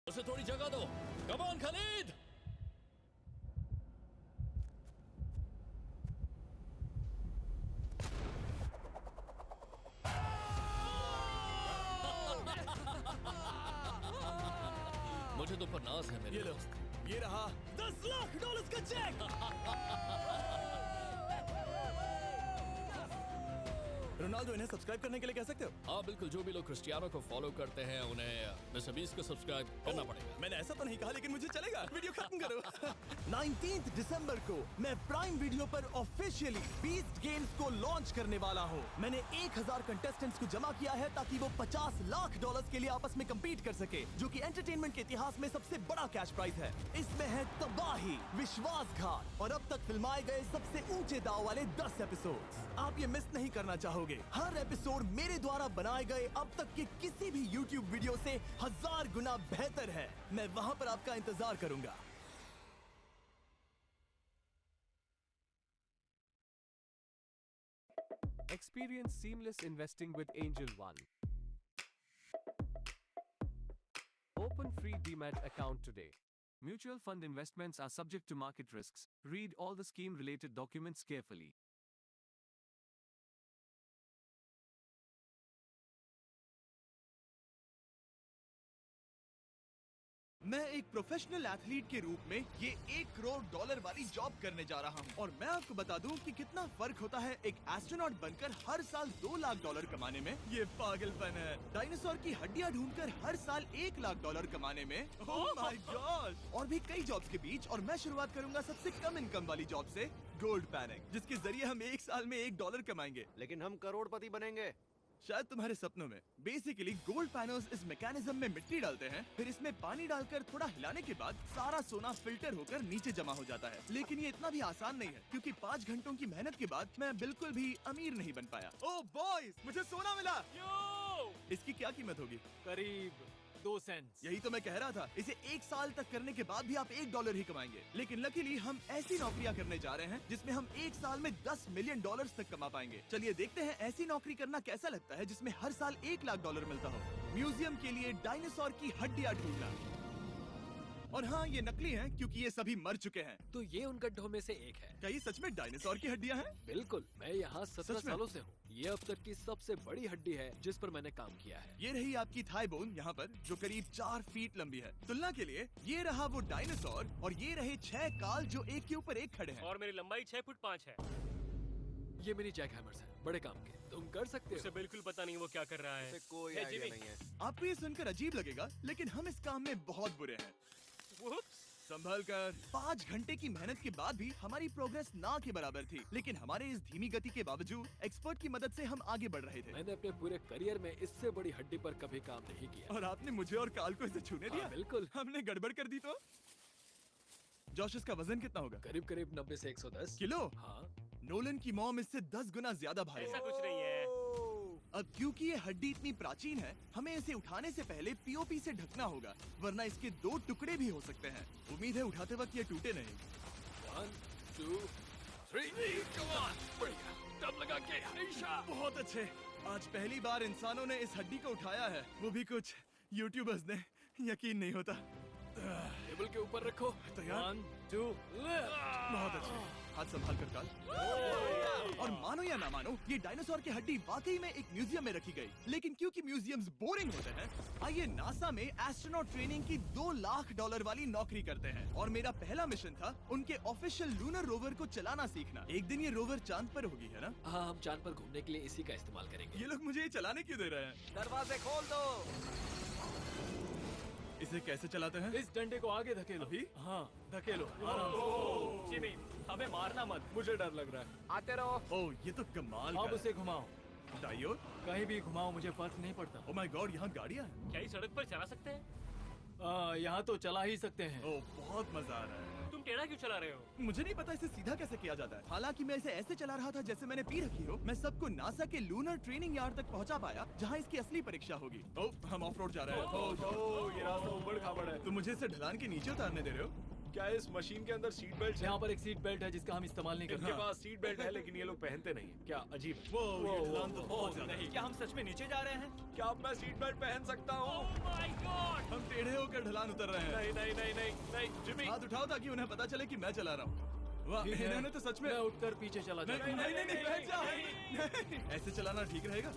उसे थोड़ी जगह दो। Come on Khalid. मुझे तो पर नाज है मेरे दोस्त। ये रहा $10 लाख का चेक। रोनाल्डो, इन्हें सब्सक्राइब करने के लिए कह सकते हो? हाँ बिल्कुल, जो भी लोग क्रिस्टियानो को फॉलो करते हैं उन्हें मिस्टर बीस्ट को सब्सक्राइब करना पड़ेगा। मैंने ऐसा तो नहीं कहा, लेकिन मुझे चलेगा। वीडियो खत्म करो। 19 दिसंबर को मैं प्राइम वीडियो पर ऑफिशियली बीस्ट गेम्स को लॉन्च करने वाला हूँ। मैंने 1000 कंटेस्टेंट्स को जमा किया है ताकि वो $50 लाख के लिए आपस में कम्पीट कर सके, जो कि एंटरटेनमेंट के इतिहास में सबसे बड़ा कैश प्राइज है। इसमें है तबाही, विश्वासघात और अब तक फिल्माए गए सबसे ऊंचे दाव वाले 10 एपिसोड्स। आप ये मिस नहीं करना चाहोगे। हर एपिसोड मेरे द्वारा बनाए गए अब तक के किसी भी YouTube वीडियो से 1000 गुना बेहतर है। मैं वहां पर आपका इंतजार करूंगा। Experience seamless investing with Angel One. Open free Demat account today. Mutual fund investments are subject to market risks. Read all the scheme-related documents carefully. मैं एक प्रोफेशनल एथलीट के रूप में ये $1 करोड़ वाली जॉब करने जा रहा हूँ और मैं आपको बता दूं कि कितना फर्क होता है एक एस्ट्रोनॉट बनकर हर साल $2 लाख कमाने में। ये पागलपन है। डायनासोर की हड्डियाँ ढूंढकर हर साल $1 लाख कमाने में। Oh my God. और भी कई जॉब्स के बीच, और मैं शुरुआत करूंगा सबसे कम इनकम वाली जॉब से, गोल्ड पैनिंग, जिसके जरिए हम एक साल में $1 कमाएंगे। लेकिन हम करोड़पति बनेंगे शायद तुम्हारे सपनों में। बेसिकली गोल्ड पैनर्स इस मैकेनिज्म में मिट्टी डालते हैं, फिर इसमें पानी डालकर थोड़ा हिलाने के बाद सारा सोना फिल्टर होकर नीचे जमा हो जाता है। लेकिन ये इतना भी आसान नहीं है, क्योंकि 5 घंटों की मेहनत के बाद मैं बिल्कुल भी अमीर नहीं बन पाया। ओह बॉयज, मुझे सोना मिला। इसकी क्या कीमत होगी? करीब 2 सेंट्स। यही तो मैं कह रहा था। इसे 1 साल तक करने के बाद भी आप $1 ही कमाएंगे। लेकिन लकीली हम ऐसी नौकरियां करने जा रहे हैं जिसमें हम 1 साल में $10 मिलियन तक कमा पाएंगे। चलिए देखते हैं ऐसी नौकरी करना कैसा लगता है जिसमें हर साल $1 लाख मिलता हो। म्यूजियम के लिए डायनासोर की हड्डियां ढूंढना। और हाँ, ये नकली हैं क्योंकि ये सभी मर चुके हैं। तो ये उन गड्ढों में से एक है। क्या ये सच में डायनासोर की हड्डियां हैं? बिल्कुल, मैं यहाँ 17 सच में? सालों से हूँ। ये अब तक की सबसे बड़ी हड्डी है जिस पर मैंने काम किया है। ये रही आपकी थाई बोन यहाँ पर, जो करीब 4 फीट लंबी है। तुलना के लिए ये रहा वो डायनासोर, और ये रहे 6 काल जो एक के ऊपर एक खड़े हैं। और मेरी लंबाई 6 फुट 5 है। ये मेरी जैक हैमर्स है, बड़े काम के। तुम कर सकते उसे हो। बिल्कुल पता नहीं वो क्या कर रहा है। कोई है, आइडिया जिमी। नहीं है। आपको ये सुनकर अजीब लगेगा, लेकिन हम इस काम में बहुत बुरे हैं। Whoops! संभल कर। 5 घंटे की मेहनत के बाद भी हमारी प्रोग्रेस ना के बराबर थी, लेकिन हमारे इस धीमी गति के बावजूद एक्सपर्ट की मदद से हम आगे बढ़ रहे थे। मैंने अपने पूरे करियर में इससे बड़ी हड्डी पर कभी काम नहीं किया। और आपने मुझे और काल को इसे छूने दिया? हाँ, बिल्कुल। हमने गड़बड़ कर दी तो? जोश, इसका वजन कितना होगा? करीब करीब 90 से 110 किलो। हाँ। नोलन की मॉम इससे 10 गुना ज्यादा भारी ऐसा है। कुछ नहीं है। अब क्योंकि ये हड्डी इतनी प्राचीन है, हमें इसे उठाने से पहले पीओपी से ढकना होगा, वरना इसके 2 टुकड़े भी हो सकते हैं। उम्मीद है उठाते वक्त ये टूटे नहीं। 1 2 3 come on! बढ़िया, दम लगा के हमेशा। बहुत अच्छे। आज पहली बार इंसानों ने इस हड्डी को उठाया है, वो भी कुछ यूट्यूबर्स ने। यकीन नहीं होता। टेबल के ऊपर रखो। तैयार? 1 2 बहुत अच्छे। हाथ संभाल कर काल। और मानो या ना मानो, ये डायनासोर की हड्डी वाकई में एक म्यूजियम में रखी गई। लेकिन क्योंकि म्यूजियम्स बोरिंग होते हैं, आइए नासा में एस्ट्रोनॉट ट्रेनिंग की $2 लाख वाली नौकरी करते हैं। और मेरा पहला मिशन था उनके ऑफिशियल लूनर रोवर को चलाना सीखना। एक दिन ये रोवर चांद पर होगी, है ना? हाँ, हम चांद पर घूमने के लिए इसी का इस्तेमाल करेंगे। ये लोग मुझे ये चलाने क्यों दे रहे हैं? दरवाजे खोल दो। इसे कैसे चलाते हैं? इस डंडे को आगे धकेलो। अभी? हाँ, धकेलो। जिमी, हमें मारना मत। मुझे डर लग रहा है। आते रहो। ओह, ये तो कमाल अब का उसे घुमाओ। है। दाईं ओर? कहीं भी घुमाओ, मुझे फर्क नहीं पड़ता। ओह माय गॉड, यहाँ गाड़ियाँ हैं। क्या इस सड़क पर चला सकते हैं? यहाँ तो चला ही सकते हैं। ओह, बहुत मजा आ रहा है। तुम टेढ़ा क्यों चला रहे हो? मुझे नहीं पता इसे सीधा कैसे किया जाता है। हालांकि मैं इसे ऐसे चला रहा था जैसे मैंने पी रखी हो। मैं सबको नासा के लूनर ट्रेनिंग यार्ड तक पहुंचा पाया, जहां इसकी असली परीक्षा होगी। ओह, हम ऑफ रोड जा रहे हैं। ओह, ये रास्ता उबड़ खाबड़ है। तुम मुझे इसे ढलान के नीचे उतारने दे रहे हो? क्या इस मशीन के अंदर सीट बेल्ट है? यहाँ पर एक सीट बेल्ट है जिसका हम इस्तेमाल नहीं इनके करते। पास सीट बेल्ट है लेकिन ये लोग पहनते नहीं। क्या अजीब है। वो ये ढलान तो बहुत ज्यादा है। क्या हम सच में नीचे जा रहे हैं? क्या अब मैं सीट बेल्ट पहन सकता हूँ? Oh my God! हम टेढ़े होकर ढलान उतर रहे हैं। नहीं नहीं नहीं नहीं नहीं जिमी। हाथ उठाओ ताकि उन्हें पता चले कि मैं चला रहा हूँ। वाह, इन्होंने तो सच में उठकर पीछे चला नहीं नहीं नहीं नहीं, बैठ जा। नहीं, ऐसे चलाना ठीक रहेगा?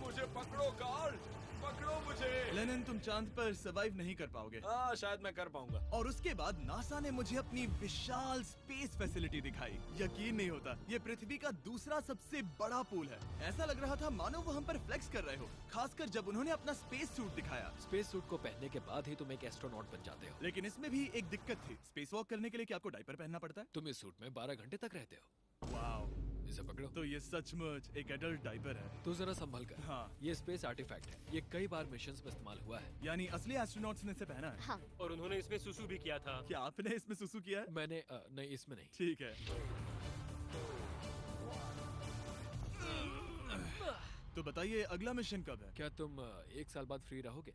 मुझे पकड़ो कार्ल, पकड़ो मुझे। लेनिन, तुम चांद पर सर्वाइव नहीं कर पाओगे। हाँ शायद मैं कर पाऊंगा। और उसके बाद नासा ने मुझे अपनी विशाल स्पेस फैसिलिटी दिखाई। यकीन नहीं होता, ये पृथ्वी का दूसरा सबसे बड़ा पूल है। ऐसा लग रहा था मानो वो हम पर फ्लेक्स कर रहे हो, खासकर जब उन्होंने अपना स्पेस सूट दिखाया। स्पेस सूट को पहनने के बाद ही तुम एक एस्ट्रोनॉट बन जाते हो। लेकिन इसमें भी एक दिक्कत थी। स्पेस वॉक करने के लिए क्या आपको डायपर पहनना पड़ता है? तुम इस सूट में 12 घंटे तक रहते हो। वाओ, इसे पकड़ो। तो ये सचमुच एक एडल्ट डायपर है। तू जरा संभल कर। हाँ। ये स्पेस आर्टिफैक्ट है। ये कई बार मिशंस में इस्तेमाल हुआ है। यानी असली एस्ट्रोनॉट्स ने इसे पहना है। हाँ, और उन्होंने इसमें सुसु भी किया था। क्या आपने इसमें सुसु किया है? मैंने नहीं, इसमें नहीं। ठीक है। तो बताइए अगला मिशन कब है? क्या तुम 1 साल बाद फ्री रहोगे?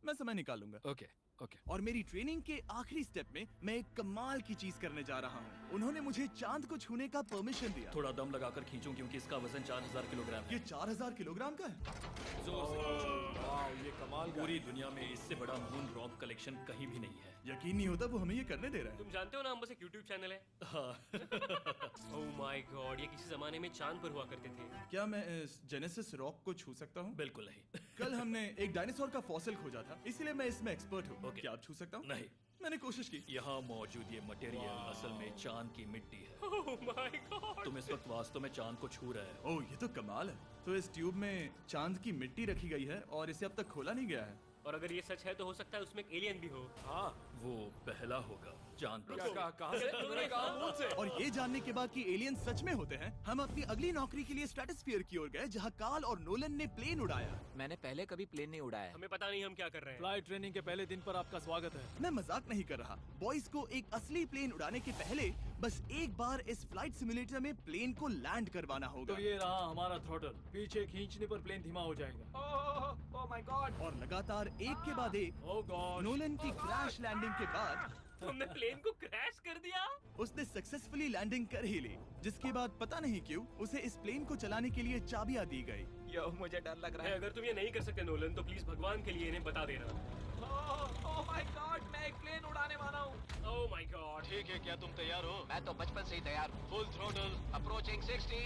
मैं समय निकाल लूंगा। Okay okay. और मेरी ट्रेनिंग के आखिरी स्टेप में मैं एक कमाल की चीज करने जा रहा हूँ। उन्होंने मुझे चांद को छूने का परमिशन दिया। थोड़ा दम लगाकर खींचूं क्योंकि इसका वजन 4000 किलोग्राम है। ये 4000 किलोग्राम का है। वाह ये कमाल का। पूरी दुनिया में इससे बड़ा मून रॉक कलेक्शन कहीं भी नहीं है। यकीन नहीं होता वो हमें ये करने दे रहा है। तुम जानते हो ना, हम बस एक YouTube चैनल है। Oh my God! ये किसी जमाने में चांद पर हुआ करते थे। क्या मैं इस जेनेसिस रॉक को छू सकता हूँ? बिल्कुल नहीं। कल हमने एक डायनासोर का फॉसिल खोजा था, इसलिए मैं इसमें एक्सपर्ट हूँ। ओके। क्या आप छू सकता हूँ? नहीं। मैंने कोशिश की। यहाँ मौजूद ये मटेरियल असल में चांद की मिट्टी है। Oh my God! तुम इस वक्त वास्तव में चांद को छू रहे हो। ओह, ये तो कमाल है। तो इस ट्यूब में चांद की मिट्टी रखी गई है और इसे अब तक खोला नहीं गया है। और अगर ये सच है तो हो सकता है उसमें एक एलियन भी हो। हाँ वो पहला होगा चांद पर। क्या कहा से? तुमने कहा मुंह से। और ये जानने के बाद कि एलियन सच में होते हैं, हम अपनी अगली नौकरी के लिए स्ट्रेटोस्फीयर की ओर गए, जहाँ कार्ल और नोलन ने प्लेन उड़ाया। मैंने पहले कभी प्लेन नहीं उड़ाया। हमें पता नहीं हम क्या कर रहे हैं। फ्लाइट ट्रेनिंग के पहले दिन पर आपका स्वागत है। मैं मजाक नहीं कर रहा। बॉयज को एक असली प्लेन उड़ाने के पहले बस एक बार इस फ्लाइट सिमुलेटर में प्लेन को लैंड करवाना होगा। तो ये रहा हमारा थ्रॉटल। पीछे खींचने पर प्लेन धीमा हो जाएगा। Oh my God! और लगातार एक के बाद एक ओह गॉड। नोलन की क्रैश लैंडिंग के बाद तुमने प्लेन को क्रैश कर दिया? उसने सक्सेसफुली लैंडिंग कर ही ली, जिसके बाद पता नहीं क्यों उसे इस प्लेन को चलाने के लिए चाबियां दी गई। यो मुझे डर लग रहा है। अगर तुम ये नहीं कर सकते नोलन, तो प्लीज भगवान के लिए इन्हें बता देना। Oh my God! मैं एक प्लेन उड़ाने वाला हूँ। Oh my God! ठीक है, क्या तुम तैयार हो? मैं तो बचपन से ही तैयार हूँ। Full throttle, approaching 60।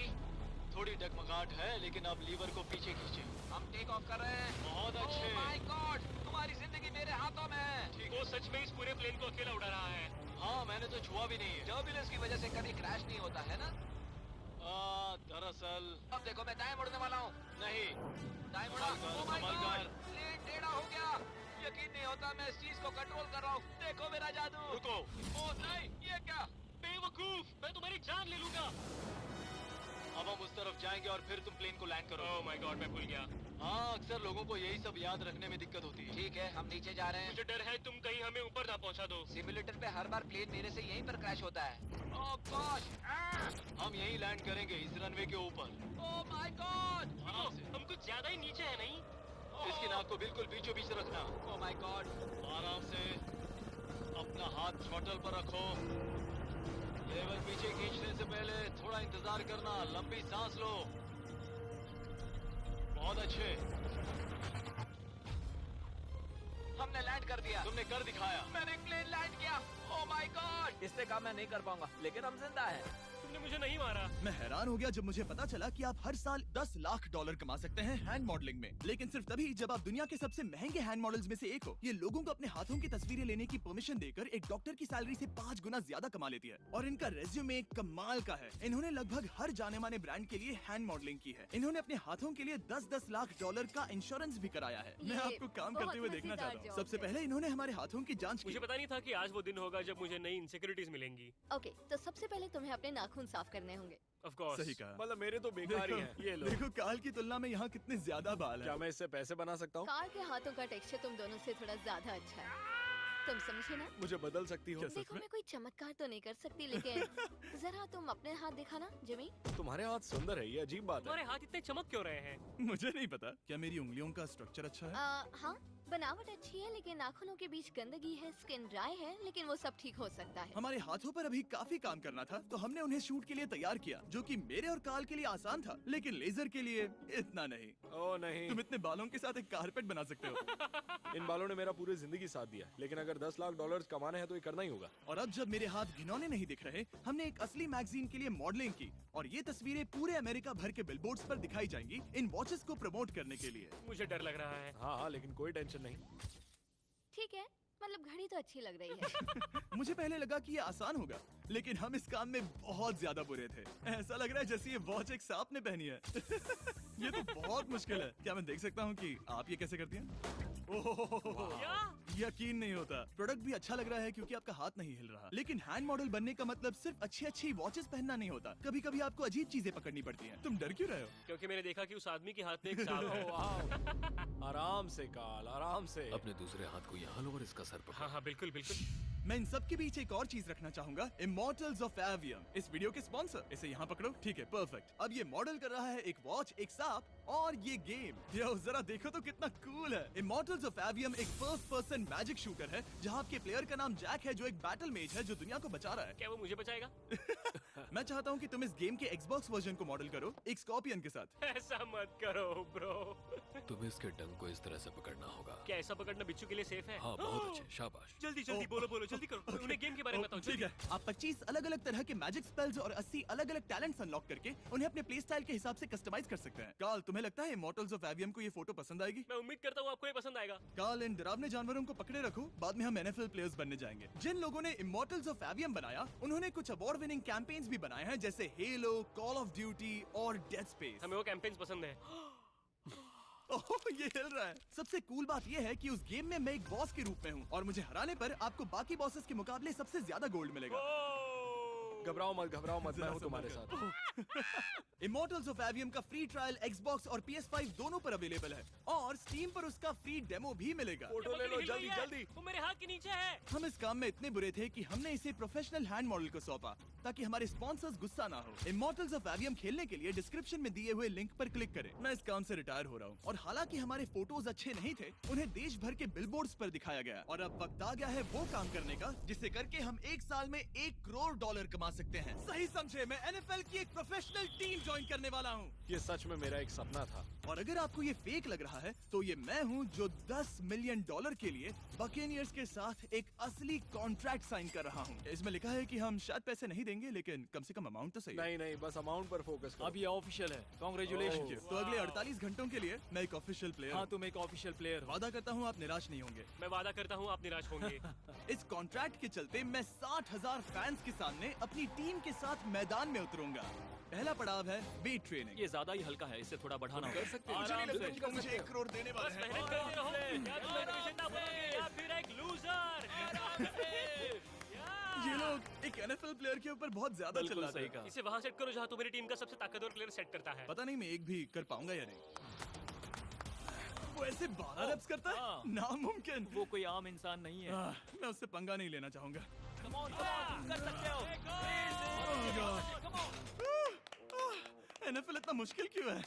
थोड़ी डगमगाहट है लेकिन अब लीवर को पीछे खींचे। हम टेक ऑफ कर रहे हैं। बहुत अच्छे। Oh my God! तुम्हारी जिंदगी मेरे हाथों में है। वो सच में इस पूरे प्लेन को अकेला उड़ा रहा है। हाँ मैंने तो छुआ भी नहीं है। टर्बुलेंस की वजह से कभी क्रैश नहीं होता है ना? दरअसल अब देखो मैं दाएं मुड़ने वाला हूँ। नहीं। दाएं मुड़ा। Oh my कमाल God! कर। प्लेन टेढ़ा हो गया। यकीन नहीं होता मैं इस चीज को कंट्रोल कर रहा हूँ। देखो मेरा जादू। रुको। ओह नहीं, ये क्या? बेवकूफ, मैं तुम्हारी जान ले लूंगा। अब हम उस तरफ जाएंगे और फिर तुम प्लेन को लैंड करो। Oh my God! मैं भूल गया। हाँ अक्सर लोगों को यही सब याद रखने में दिक्कत होती है। ठीक है, हम नीचे जा रहे हैं। मुझे डर है तुम कहीं हमें ऊपर ना पहुंचा दो। सिमुलेटर पे हर बार प्लेन मेरे से यहीं पर क्रैश होता है। ओह गॉश! हम यहीं लैंड करेंगे इस रनवे के ऊपर। Oh my God! हम कुछ ज्यादा ही नीचे है नहीं? इसकी नाक को बिल्कुल बीचों बीच रखना। Oh my God! आराम से अपना हाथ थ्रॉटल पर रखो। लेवल पीछे खींचने से पहले थोड़ा इंतजार करना। लंबी सांस लो। बहुत अच्छे। हमने लैंड कर दिया। तुमने कर दिखाया। मैंने प्लेन लैंड किया। Oh my God! इससे काम मैं नहीं कर पाऊंगा, लेकिन हम जिंदा हैं। तुमने मुझे नहीं मारा। मैं हैरान हो गया जब मुझे पता चला कि आप हर साल 10 लाख डॉलर कमा सकते हैं हैंड मॉडलिंग में, लेकिन सिर्फ तभी जब आप दुनिया के सबसे महंगे हैंड मॉडल्स में से एक हो। ये लोगों को अपने हाथों की तस्वीरें लेने की परमिशन देकर एक डॉक्टर की सैलरी से 5 गुना ज्यादा कमा लेती है। और इनका रेज्यूमे कमाल का है। इन्होंने लगभग हर जाने माने ब्रांड के लिए हैंड मॉडलिंग की है। इन्होंने अपने हाथों के लिए 10-10 लाख डॉलर का इंश्योरेंस भी कराया है। मैं आपको काम करते हुए देखना चाहता हूँ। सबसे पहले इन्होंने हमारे हाथों की जाँच मुझे की। पता नहीं था कि आज वो दिन होगा जब मुझे नई इनसिक्योरिटीज मिलेंगी। ओके, तो सबसे पहले तुम्हें अपने नाखून साफ करने होंगे। Of course. सही कहा। मतलब मेरे तो बेकार ही हैं ये लोग। देखो काल की तुलना में यहाँ कितने ज्यादा बाल क्या हैं। मैं इससे पैसे बना सकता हूँ? कार के हाथों का टेक्सचर तुम दोनों से थोड़ा ज्यादा अच्छा है। तुम समझे ना? मुझे बदल सकती हो? देखो मैं कोई चमत्कार तो नहीं कर सकती, लेकिन जरा तुम अपने हाथ दिखाना जिमी। तुम्हारे हाथ सुंदर है, ये अजीब बात है। तुम्हारे हाथ इतने चमक क्यों रहे हैं? मुझे नहीं पता। क्या मेरी उंगलियों का स्ट्रक्चर अच्छा है? हाँ, बनावट अच्छी है लेकिन नाखूनों के बीच गंदगी है, स्किन ड्राई है, लेकिन वो सब ठीक हो सकता है। हमारे हाथों पर अभी काफी काम करना था, तो हमने उन्हें शूट के लिए तैयार किया, जो कि मेरे और काल के लिए आसान था, लेकिन लेजर के लिए इतना नहीं। ओह नहीं, तुम इतने बालों के साथ एक कारपेट बना सकते हो। इन बालों ने मेरा पूरी जिंदगी साथ दिया, लेकिन अगर 10 लाख डॉलर्स कमाने हैं तो ये करना ही होगा। और अब जब मेरे हाथ घिनौने नहीं दिख रहे, हमने एक असली मैगजीन के लिए मॉडलिंग की और ये तस्वीरें पूरे अमेरिका भर के बिलबोर्ड्स पर दिखाई जाएंगी इन वॉचेस को प्रमोट करने के लिए। मुझे डर लग रहा है। हाँ, लेकिन कोई टेंशन नहीं। ठीक है, मतलब घड़ी तो अच्छी लग रही है। मुझे पहले लगा कि ये आसान होगा, लेकिन हम इस काम में बहुत ज्यादा बुरे थे। ऐसा लग रहा है जैसे ये वॉच एक सांप ने पहनी है। ये तो बहुत मुश्किल है। क्या मैं देख सकता हूँ कि आप ये कैसे करती हैं? यकीन नहीं होता। प्रोडक्ट भी अच्छा लग रहा है क्योंकि आपका हाथ नहीं हिल रहा, लेकिन हैंड मॉडल बनने का मतलब सिर्फ अच्छी वॉचेस पहनना नहीं होता। कभी कभी आपको अजीब चीजें पकड़नी पड़ती हैं। तुम डर क्यों रहे हो? क्योंकि मैंने देखा कि उस आदमी के हाथ में एक सांप है। आराम से काल, आराम से। अपने दूसरे हाथ को यहाँ लो और इसका सर पकड़ो। हाँ हाँ बिल्कुल बिल्कुल। मैं इन सब के बीच एक और चीज रखना चाहूंगा, इमॉर्टल्स ऑफ एवियम, इस वीडियो के स्पॉन्सर। इसे यहाँ पकड़ो, ठीक है, परफेक्ट। अब ये मॉडल कर रहा है एक वॉच, एक सांप और ये गेम। यो जरा देखो तो कितना कूल है। इमॉर्टल्स ऑफ एवियम एक फर्स्ट पर्सन मैजिक शूटर है जहाँ आपके प्लेयर का नाम जैक है, जो एक बैटल मेज है जो दुनिया को बचा रहा है। क्या वो मुझे बचाएगा? मैं चाहता हूँ कि तुम इस गेम के Xbox वर्जन को मॉडल करो, एक स्कॉर्पियन के साथ। ऐसा मत करो ब्रो। तुम्हें इसके डंक को इस तरह से पकड़ना होगा। क्या ऐसा पकड़ना बिच्छू के लिए सेफ है? हाँ, बहुत अच्छे, शाबाश। जल्दी जल्दी बोलो बोलो, जल्दी करो। उन्हें गेम के बारे में बताओ। ठीक है, आप 25 अलग अलग तरह के मैजिक स्पेल्स और 80 अलग अलग टैलेंट्स अनलॉक करके उन्हें अपने प्ले स्टाइल के हिसाब से कस्टमाइज कर सकते हैं। काल, तुम्हें लगता है इमॉर्टल्स ऑफ एवियम को ये फोटो पसंद आएगी? मैं उम्मीद करता हूँ आपको ये पसंद आएगा। काल, इन डरावने जानवरों को पकड़े रखो, बाद में हम NFL प्लेयर्स बनने जाएंगे। जिन लोगों ने इमॉर्टल्स ऑफ एवियम बनाया, उन्होंने कुछ अवार्ड विनिंग कैंपेन्स भी बनाए हैं, जैसे हेलो, कॉल ऑफ ड्यूटी और डेड स्पेस। हमें वो कैंपेन्स पसंद है। ओह, ये हिल रहा है। सबसे कूल बात ये है कि उस गेम में मैं एक बॉस के रूप में हूँ और मुझे हराने पर आपको बाकी बॉसेस के मुकाबले सबसे ज्यादा गोल्ड मिलेगा। घबराओ मत, मैं हूँ तुम्हारे साथ। इमॉर्टल्स ऑफ एवियम का फ्री ट्रायल Xbox और PS5 दोनों पर अवेलेबल है और Steam पर उसका फ्री डेमो भी मिलेगा। फोटो ले लो जल्दी जल्दी। वो मेरे हाथ के नीचे है। हम इस काम में इतने बुरे थे कि हमने इसे प्रोफेशनल हैंड मॉडल को सौंपा ताकि हमारे स्पॉन्सर्स गुस्सा ना हो। इमॉर्टल्स ऑफ एवियम खेलने के लिए डिस्क्रिप्शन में दिए हुए लिंक पर क्लिक करें। मैं इस काम से रिटायर हो रहा हूँ और हालांकि हमारे फोटोज अच्छे नहीं थे, उन्हें देश भर के बिलबोर्ड्स पर दिखाया गया और अब वक्त आ गया है वो काम करने का जिसे करके हम एक साल में $1 करोड़ कमा सकते हैं। सही समझे, मैं NFL की एक प्रोफेशनल टीम ज्वाइन करने वाला हूँ। ये सच में मेरा एक सपना था। और अगर आपको ये फेक लग रहा है तो ये मैं हूँ जो $10 मिलियन के लिए बकेनियर्स के साथ एक असली कॉन्ट्रैक्ट साइन कर रहा हूँ। इसमें लिखा है कि हम शायद पैसे नहीं देंगे, लेकिन कम से कम अमाउंट तो सही। नहीं, बस अमाउंट पर फोकस करो। अब ये ऑफिशियल है। कांग्रेचुलेशन। तो अगले 48 घंटों के लिए मैं एक ऑफिशियल प्लेयर। हाँ, तुम एक ऑफिशियल प्लेयर हो। वादा करता हूँ आप निराश नहीं होंगे। मैं वादा करता हूँ आप निराश होंगे। इस कॉन्ट्रैक्ट के चलते मैं 60,000 फैंस के सामने अपनी टीम के साथ मैदान में उतरूंगा। पहला पड़ाव है वेट ट्रेनिंग। ये ज्यादा ही हल्का है, इसे थोड़ा बढ़ाना होगा। कर सकते हैं। मुझे नहीं लगता कि वो मुझे $1 करोड़ देने वाले बस हैं। मेहनत करते रहो। या तुम मेरे जिंदा बनोगे या फिर एक लूजर। ये लोग एक NFL प्लेयर के ऊपर बहुत ज्यादा चिल्लाते हैं। इसे वहाँ सेट करो जहाँ तुम्हारी टीम का सबसे ताकतवर प्लेयर सेट करता है। पता नहीं मैं एक भी कर पाऊंगा या नहीं। वो ऐसे 12 रेप्स करता है, नामुमकिन। वो कोई आम इंसान नहीं है। मैं उससे पंगा नहीं लेना चाहूंगा। Come on, तुम कर सकते हो। NFL इतना मुश्किल क्यों है?